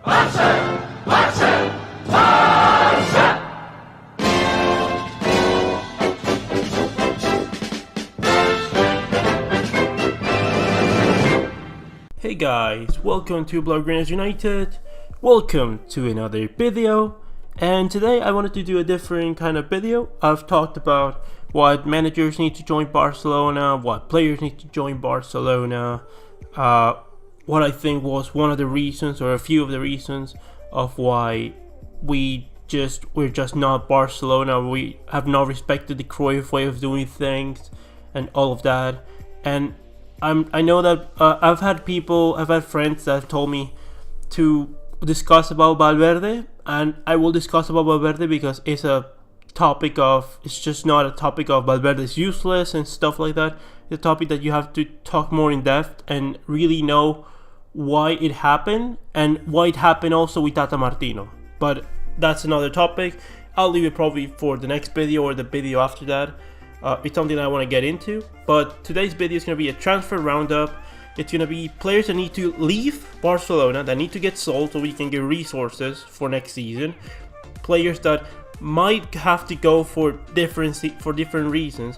Hey guys, welcome to Blaugrana United. Welcome to another video. And today I wanted to do a different kind of video. I've talked about what managers need to join Barcelona, what players need to join Barcelona, what I think was one of the reasons or a few of the reasons of why we're just not Barcelona. We have not respected the Cruyff way of doing things and all of that. And I know that I've had friends that have told me to discuss about Valverde, and I will discuss about Valverde because it's just not a topic of Valverde is useless and stuff like that. It's a topic that you have to talk more in depth and really know why it happened and why it happened also with Tata Martino. But that's another topic. I'll leave it probably for the next video or the video after that. It's something I want to get into, but today's video is going to be a transfer roundup. It's going to be players that need to leave Barcelona, that need to get sold so we can get resources for next season. Players that might have to go for different reasons.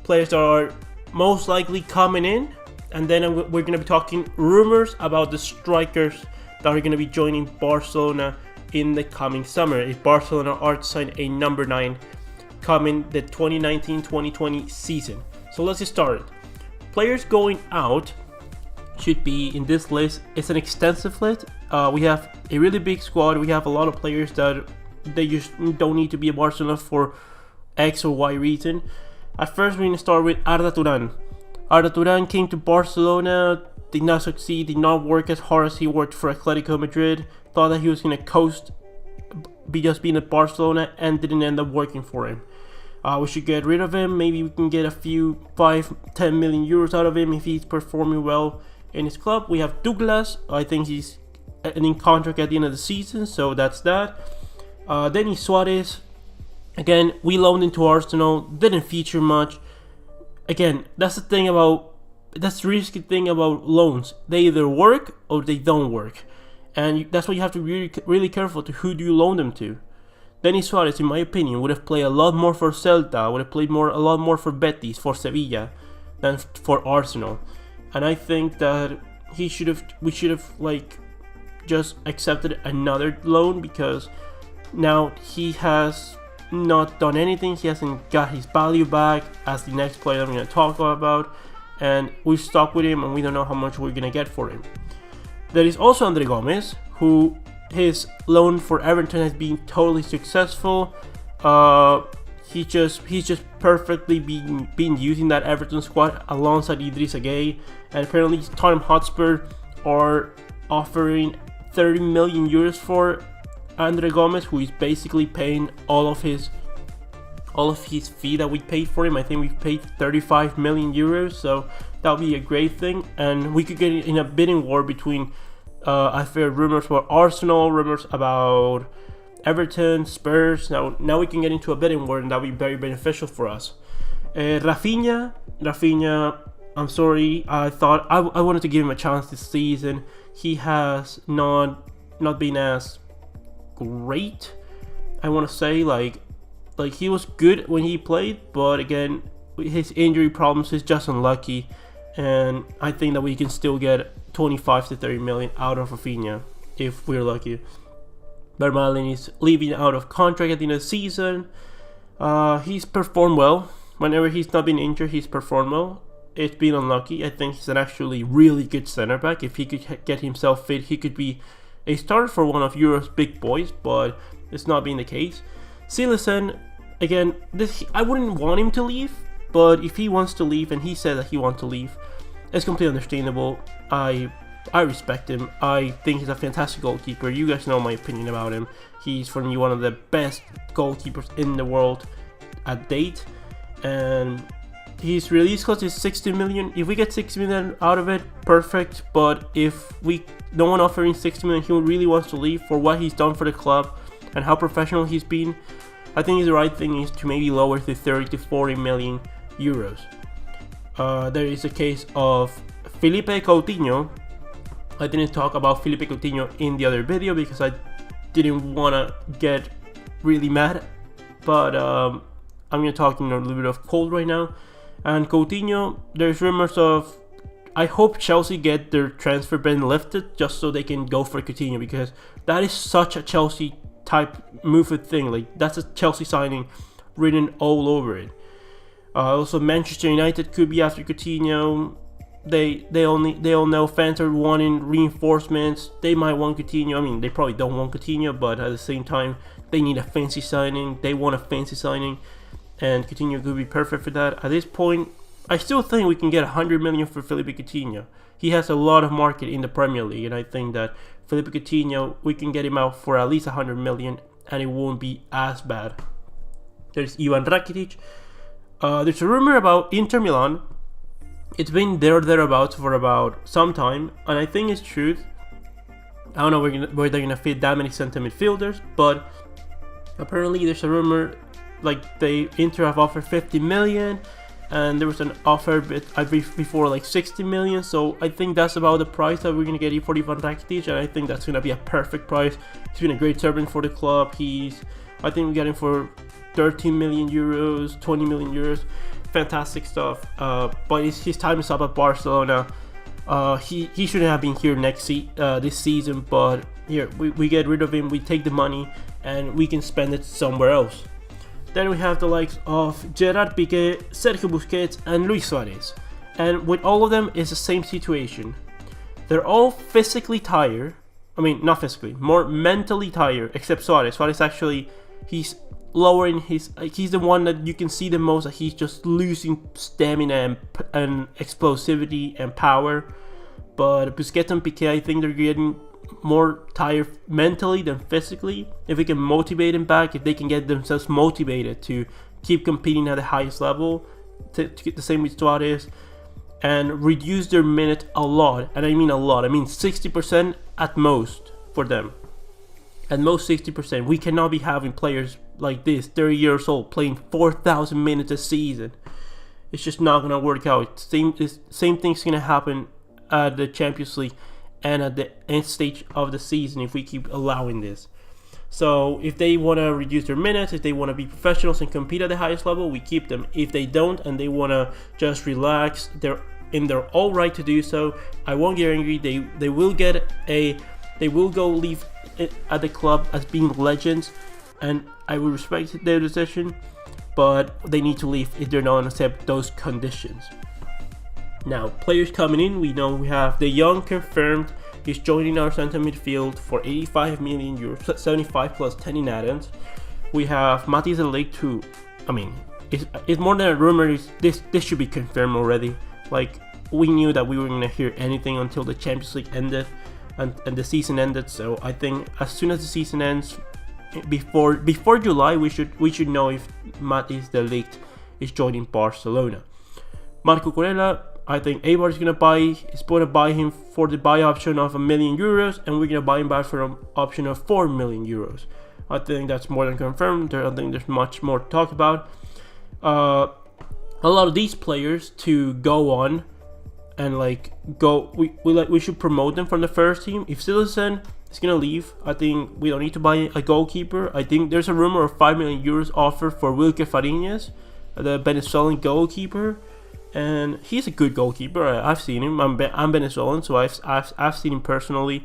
Players that are most likely coming in, and then we're going to be talking rumors about the strikers that are going to be joining Barcelona in the coming summer. If Barcelona are to sign a number 9 coming the 2019-2020 season. So let's get started. Players going out should be in this list. It's an extensive list. We have a really big squad. We have a lot of players that they just don't need to be a Barcelona for X or Y reason. At first, we're going to start with Arda Turan. Arda Turan came to Barcelona, did not succeed, did not work as hard as he worked for Atletico Madrid. Thought that he was going to coast just being at Barcelona, and didn't end up working for him. We should get rid of him. Maybe we can get a few 5-10 million euros out of him if he's performing well in his club. We have Douglas. I think he's in contract at the end of the season, so that's that. Denis Suarez, again, we loaned into Arsenal, didn't feature much. Again, that's the risky thing about loans. They either work or they don't work. And that's why you have to be really careful to who do you loan them to. Denis Suarez, in my opinion, would have played a lot more for Celta, would have played a lot more for Betis, for Sevilla, than for Arsenal. And I think that we should have just accepted another loan, because now he has not done anything. He hasn't got his value back as the next player I'm going to talk about, and we're stuck with him, and we don't know how much we're going to get for him. There is also Andre Gomes, who his loan for Everton has been totally successful. He's just perfectly been using that Everton squad alongside Idrissa Gueye, and apparently Tottenham Hotspur are offering 30 million euros for Andre Gomes, who is basically paying all of his fee that we paid for him. I think we've paid 35 million euros, so that would be a great thing, and we could get in a bidding war between I've heard rumors about Arsenal, rumors about Everton, Spurs. Now we can get into a bidding war, and that would be very beneficial for us. Rafinha, I'm sorry, I thought I wanted to give him a chance this season. He has not been as great. I want to say like he was good when he played, but again, his injury problems is just unlucky, and I think that we can still get 25 to 30 million out of Rafinha if we're lucky. Vermaelen is leaving out of contract at the end of the season. He's performed well. Whenever he's not been injured, he's performed well. It's been unlucky. I think he's an actually really good center back. If he could get himself fit, he could be a starter for one of Europe's big boys, but it's not been the case. Silesen, again, I wouldn't want him to leave, but if he wants to leave and he said that he wants to leave, it's completely understandable. I respect him. I think he's a fantastic goalkeeper. You guys know my opinion about him. He's for me one of the best goalkeepers in the world at date, and his release cost is 60 million. If we get 60 million out of it, perfect. But if no one offering 60 million, he really wants to leave for what he's done for the club and how professional he's been, I think the right thing is to maybe lower to 30 to 40 million euros. There is a case of Felipe Coutinho. I didn't talk about Felipe Coutinho in the other video because I didn't want to get really mad, but I'm going to talk in a little bit of cold right now. And Coutinho, there's rumors of, I hope Chelsea get their transfer ban lifted just so they can go for Coutinho, because that is such a Chelsea type move thing. Like, that's a Chelsea signing written all over it. Also, Manchester United could be after Coutinho. They all know fans are wanting reinforcements. They might want Coutinho. I mean, they probably don't want Coutinho, but at the same time, they need a fancy signing. They want a fancy signing, and Coutinho could be perfect for that. At this point, I still think we can get 100 million for Felipe Coutinho. He has a lot of market in the Premier League, and I think that Felipe Coutinho, we can get him out for at least 100 million, and it won't be as bad. There's Coutinho and Rakitic. There's a rumor about Inter Milan. It's been thereabouts for about some time, and I think it's truth. I don't know where they're gonna fit that many centre midfielders, but apparently there's a rumor like Inter have offered 50 million, and there was an offer before like 60 million. So I think that's about the price that we're gonna get for Coutinho and Rakitic, and I think that's gonna be a perfect price. He's been a great servant for the club. I think we got him for 13 million euros, 20 million euros. Fantastic stuff, but his time is up at Barcelona. He shouldn't have been here this season, but here we get rid of him, we take the money, and we can spend it somewhere else. Then we have the likes of Gerard Piqué, Sergio Busquets, and Luis Suarez, and with all of them it's the same situation. They're all physically tired. I mean, not physically, more mentally tired, except Suarez. Suarez actually, he's lower in he's the one that you can see the most that he's just losing stamina and explosivity and power. But Busquets and Piqué, I think they're getting more tired mentally than physically. If we can motivate them back, if they can get themselves motivated to keep competing at the highest level, to get the same with Suarez, and reduce their minute a lot, and I mean a lot, I mean 60% at most for them. At most 60%. We cannot be having players like this, 30 years old, playing 4,000 minutes a season. It's just not going to work out. Same thing's going to happen at the Champions League and at the end stage of the season if we keep allowing this. So if they want to reduce their minutes, if they want to be professionals and compete at the highest level, we keep them. If they don't and they want to just relax, they're all right to do so. I won't get angry. They will go leave at the club as being legends, and I will respect their decision, but they need to leave if they're not going to accept those conditions. Now, players coming in, we know we have De Jong confirmed. He's joining our centre midfield for 85 million euros, 75 plus 10 in add-ons. We have Matthijs de Ligt, who, I mean, it's more than a rumor. This should be confirmed already. Like, we knew that we weren't going to hear anything until the Champions League ended and the season ended. So I think as soon as the season ends, before July, we should know if Matthijs de Ligt is joining Barcelona. Marco Corella, I think Eibar is going to buy him for the buy option of €1 million, and we're going to buy him back for an option of €4 million. I think that's more than confirmed. I think there's much more to talk about. A lot of these players to go on and we should promote them from the first team. If Silesen is gonna leave, I think we don't need to buy a goalkeeper. I think there's a rumor of €5 million offer for Wilker Fariñas, the Venezuelan goalkeeper, and he's a good goalkeeper. I've seen him. I'm Venezuelan, so I've seen him personally,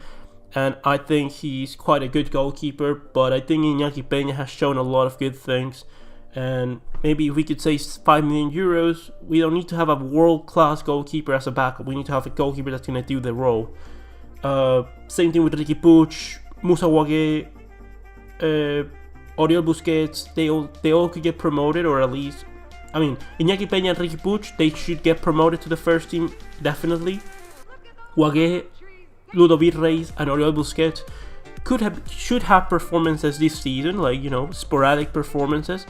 and I think he's quite a good goalkeeper. But I think Iñaki Peña has shown a lot of good things, and maybe if we could say €5 million, we don't need to have a world-class goalkeeper as a backup. We need to have a goalkeeper that's going to do the role. Same thing with Ricky Puig, Moussa Wagué, Oriol Busquets. They all could get promoted, or at least, I mean, Iñaki Peña and Ricky Puig, they should get promoted to the first team, definitely. Wagué, Ludovic Reis, and Oriol Busquets should have performances this season, like, sporadic performances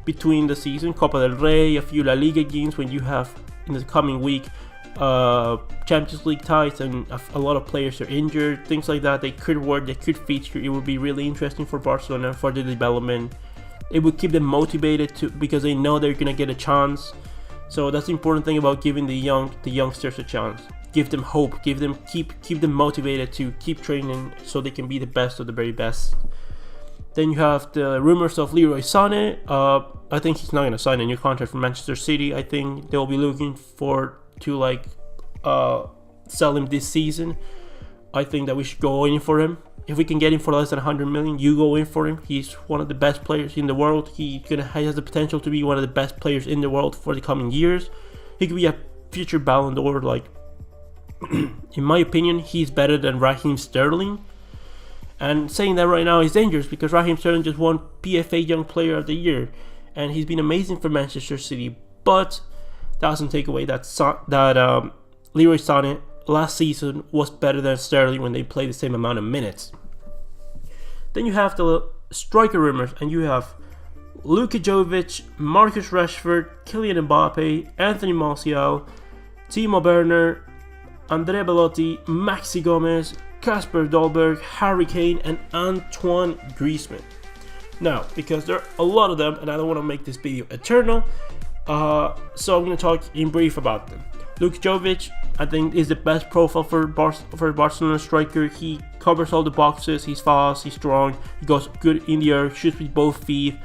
between the season, Copa del Rey, a few La Liga games when you have in the coming week Champions League ties and a lot of players are injured, things like that. They could work, they could feature. It would be really interesting for Barcelona for the development. It would keep them motivated because they know they're gonna get a chance. So that's the important thing about giving the youngsters a chance. give them hope, keep them motivated to keep training so they can be the best of the very best. Then you have the rumors of Leroy Sané. I think he's not going to sign a new contract for Manchester City. I think they'll be looking to sell him this season. I think that we should go in for him. If we can get him for less than 100 million, you go in for him. He's one of the best players in the world. He has the potential to be one of the best players in the world for the coming years. He could be a future Ballon d'Or. In my opinion, he's better than Raheem Sterling. And saying that right now is dangerous because Raheem Sterling just won PFA Young Player of the Year, and he's been amazing for Manchester City. But that doesn't take away that Leroy Sané last season was better than Sterling when they played the same amount of minutes. Then you have the striker rumors, and you have Luka Jovic, Marcus Rashford, Kylian Mbappe, Anthony Martial, Timo Werner, Andrea Belotti, Maxi Gomes, Kasper Dolberg, Harry Kane, and Antoine Griezmann. Now, because there are a lot of them, and I don't want to make this video eternal, so I'm going to talk in brief about them. Luka Jovic, I think, is the best profile for Barcelona striker. He covers all the boxes. He's fast, he's strong, he goes good in the air, shoots with both feet,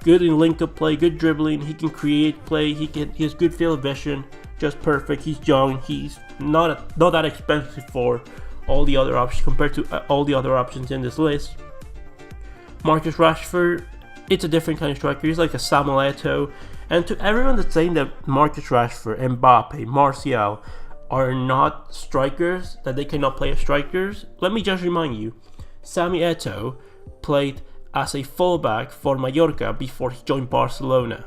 good in link-up play, good dribbling. He can create play. He has good field of vision, just perfect. He's young. He's not that expensive for all the other options compared to all the other options in this list. Marcus Rashford, it's a different kind of striker. He's like a Samuel Eto'o. And to everyone that's saying that Marcus Rashford, Mbappe, Martial are not strikers, that they cannot play as strikers, let me just remind you, Sami Eto'o played as a fullback for Mallorca before he joined Barcelona,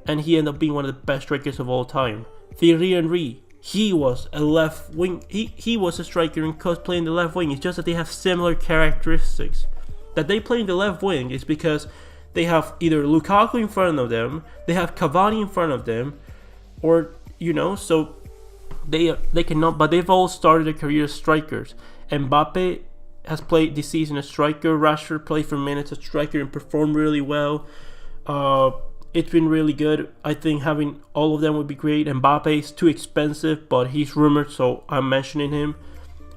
and he ended up being one of the best strikers of all time. Thierry Henry, he was a left wing. He was a striker and could play in the left wing. It's just that they have similar characteristics. That they play in the left wing is because they have either Lukaku in front of them, they have Cavani in front of them, or so they cannot. But they've all started their career as strikers. Mbappe has played this season as striker. Rashford played for minutes as striker and performed really well. It's been really good. I think having all of them would be great. Mbappe is too expensive, but he's rumored, so I'm mentioning him.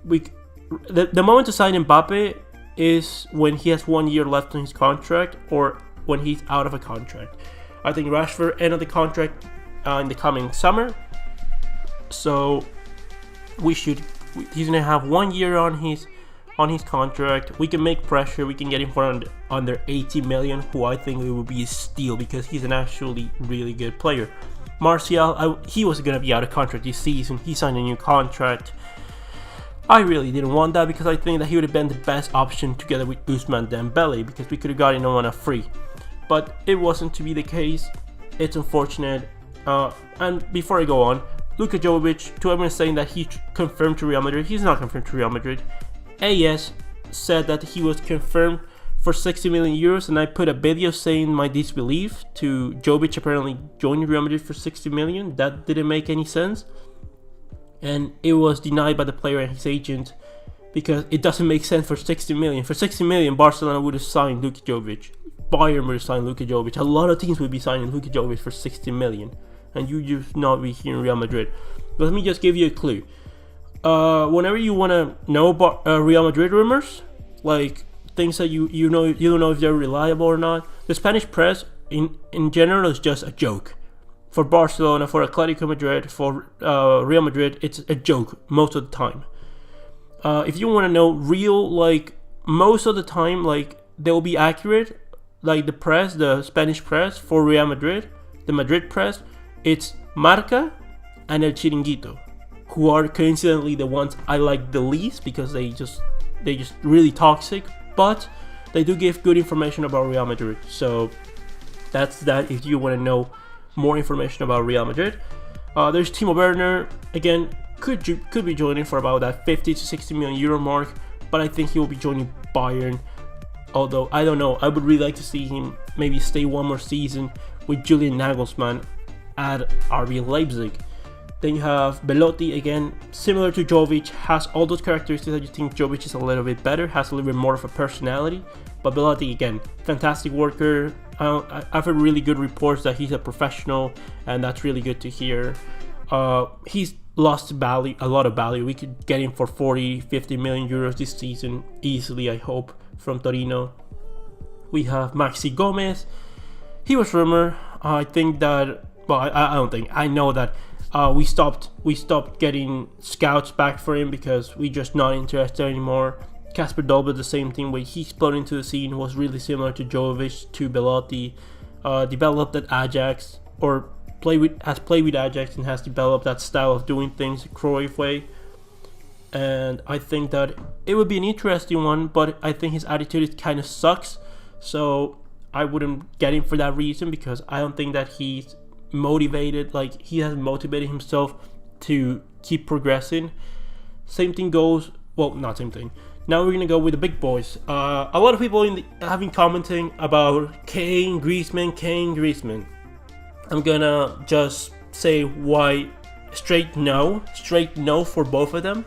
The moment to sign Mbappe is when he has 1 year left on his contract or when he's out of a contract. I think Rashford ended the contract in the coming summer, so he's gonna have 1 year on his contract. We can make pressure. We can get him for under 80 million, who I think it would be a steal because he's an actually really good player. Martial, he was gonna be out of contract this season. He signed a new contract. I really didn't want that because I think that he would have been the best option together with Ousmane Dembele because we could have gotten him on a free. But it wasn't to be the case. It's unfortunate. And before I go on, Luka Jovic, to everyone saying that he confirmed to Real Madrid, he's not confirmed to Real Madrid. AS said that he was confirmed for 60 million euros, and I put a video saying my disbelief to Jovic apparently joining Real Madrid for 60 million. That didn't make any sense. And it was denied by the player and his agent because it doesn't make sense for 60 million. For 60 million, Barcelona would have signed Luka Jovic. Bayern would have signed Luka Jovic. A lot of teams would be signing Luka Jovic for 60 million. And you just not be here in Real Madrid. But let me just give you a clue. Whenever you want to know about Real Madrid rumors, like things that you don't know if they're reliable or not, the Spanish press in general is just a joke. For Barcelona, for Atletico Madrid, for Real Madrid, it's a joke most of the time. If you want to know real, most of the time, they'll be accurate. Like the press, the Spanish press for Real Madrid, the Madrid press, it's Marca and El Chiringuito, who are coincidentally the ones I like the least because they just really toxic, but they do give good information about Real Madrid. So that's that if you want to know more information about Real Madrid. There's Timo Werner, again, could be joining for about that 50 to 60 million euro mark, but I think he will be joining Bayern. Although I don't know, I would really like to see him maybe stay one more season with Julian Nagelsmann at RB Leipzig. Then you have Belotti, again, similar to Jovic, has all those characteristics that you think Jovic is a little bit better, has a little bit more of a personality. But Belotti, again, fantastic worker. I've heard really good reports that he's a professional, and that's really good to hear. He's lost value, a lot of value. We could get him for 40-50 million euros this season easily, I hope, from Torino. We have Maxi Gomes. He was rumored. I think that, well, I don't think, I know that we stopped getting scouts back for him because we're just not interested anymore. Kasper Dolberg, the same thing, when he exploded into the scene, was really similar to Jovic, to Belotti. Developed at Ajax, or has played with Ajax and has developed that style of doing things the Cruyff way. And I think that it would be an interesting one, but I think his attitude kind of sucks. So I wouldn't get him for that reason, because I don't think that he's motivated, like he hasn't motivated himself to keep progressing. Same thing goes, well, not same thing. Now we're gonna go with the big boys. A lot of people have been commenting about Kane, Griezmann. I'm gonna just say why straight no for both of them.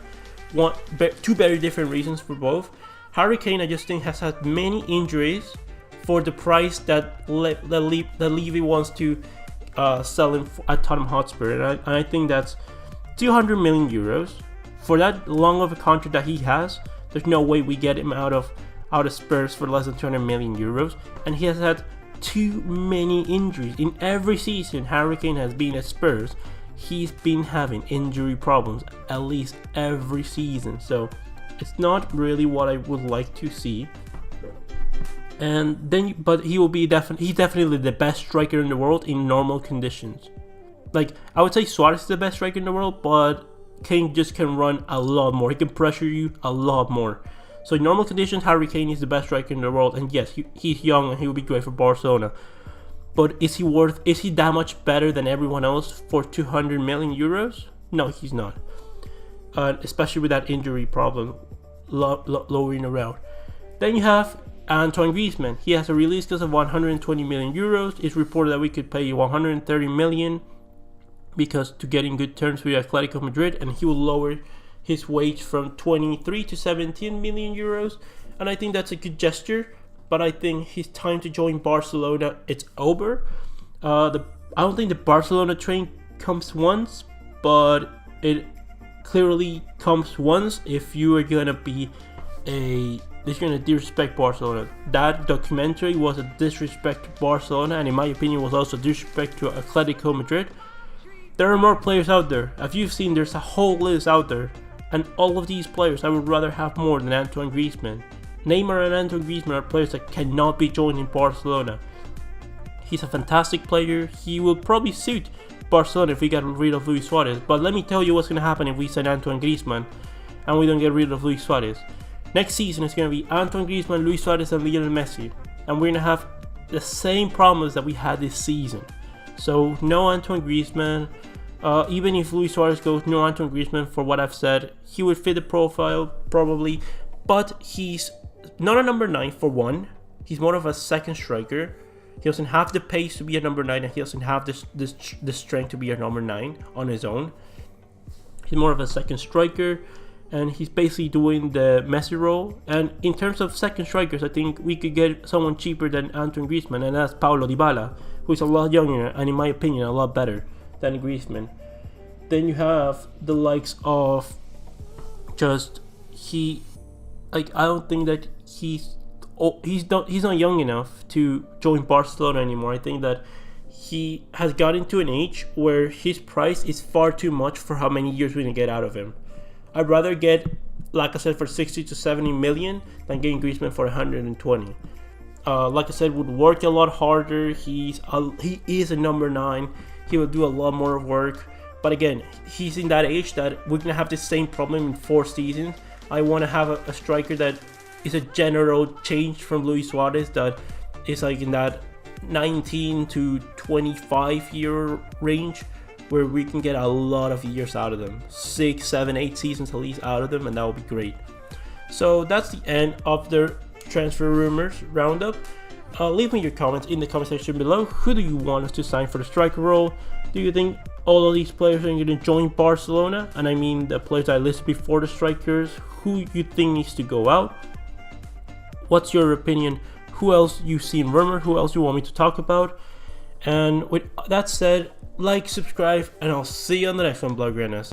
Two very different reasons for both. Harry Kane, I just think, has had many injuries for the price that Levy wants to sell him at Tottenham Hotspur, and I think that's 200 million euros for that long of a contract that he has. There's no way we get him out of Spurs for less than 200 million euros, and he has had too many injuries in every season. Harry Kane has been at Spurs. He's been having injury problems at least every season, so it's not really what I would like to see. And then, but he will be he's definitely the best striker in the world in normal conditions. Like, I would say Suarez is the best striker in the world, but Kane just can run a lot more. He can pressure you a lot more. So in normal conditions, Harry Kane is the best striker in the world, and yes, he's young and he will be great for Barcelona. But is he that much better than everyone else for 200 million euros? No, he's not. Especially with that injury problem lowering around. Then you have Antoine Griezmann. He has a release cost of 120 million euros. It's reported that we could pay 130 million because to get in good terms with Atletico Madrid, and he will lower his wage from 23 to 17 million euros. And I think that's a good gesture, but I think his time to join Barcelona, it's over. I don't think the Barcelona train comes once, but it clearly comes once if you are gonna be if you're gonna disrespect Barcelona. That documentary was a disrespect to Barcelona, and in my opinion was also disrespect to Atletico Madrid. There are more players out there. As you've seen, there's a whole list out there, and all of these players I would rather have more than Antoine Griezmann. Neymar and Antoine Griezmann are players that cannot be joined in Barcelona. He's a fantastic player. He will probably suit Barcelona if we get rid of Luis Suarez. But let me tell you what's going to happen if we sign Antoine Griezmann and we don't get rid of Luis Suarez. Next season is going to be Antoine Griezmann, Luis Suarez, and Lionel Messi. And we're going to have the same problems that we had this season. So no Antoine Griezmann. Even if Luis Suarez goes, no Antoine Griezmann. For what I've said, he would fit the profile probably, but he's not a number 9 for one. He's more of a second striker. He doesn't have the pace to be a number 9, and he doesn't have the strength to be a number 9 on his own. He's more of a second striker, and he's basically doing the Messi role. And in terms of second strikers, I think we could get someone cheaper than Antoine Griezmann, and that's Paulo Dybala, who is a lot younger and in my opinion a lot better than Griezmann. Then you have the likes of I don't think that he's not young enough to join Barcelona anymore. I think that he has gotten to an age where his price is far too much for how many years we're gonna get out of him. I'd rather get, like I said, for 60 to 70 million than getting Griezmann for 120. Like I said, would work a lot harder. He is a number 9. He will do a lot more work. But again, he's in that age that we're going to have the same problem in 4 seasons. I want to have a striker that is a general change from Luis Suarez, that is like in that 19 to 25 year range, where we can get a lot of years out of them. 6, 7, 8 seasons at least out of them, and that would be great. So that's the end of the transfer rumors roundup. Leave me your comments in the comment section below. Who do you want us to sign for the striker role? Do you think all of these players are going to join Barcelona? And I mean the players I listed before, the strikers. Who you think needs to go out? What's your opinion? Who else you seen rumored? Who else you want me to talk about? And with that said, like, subscribe, and I'll see you on the next one, Blaugranas.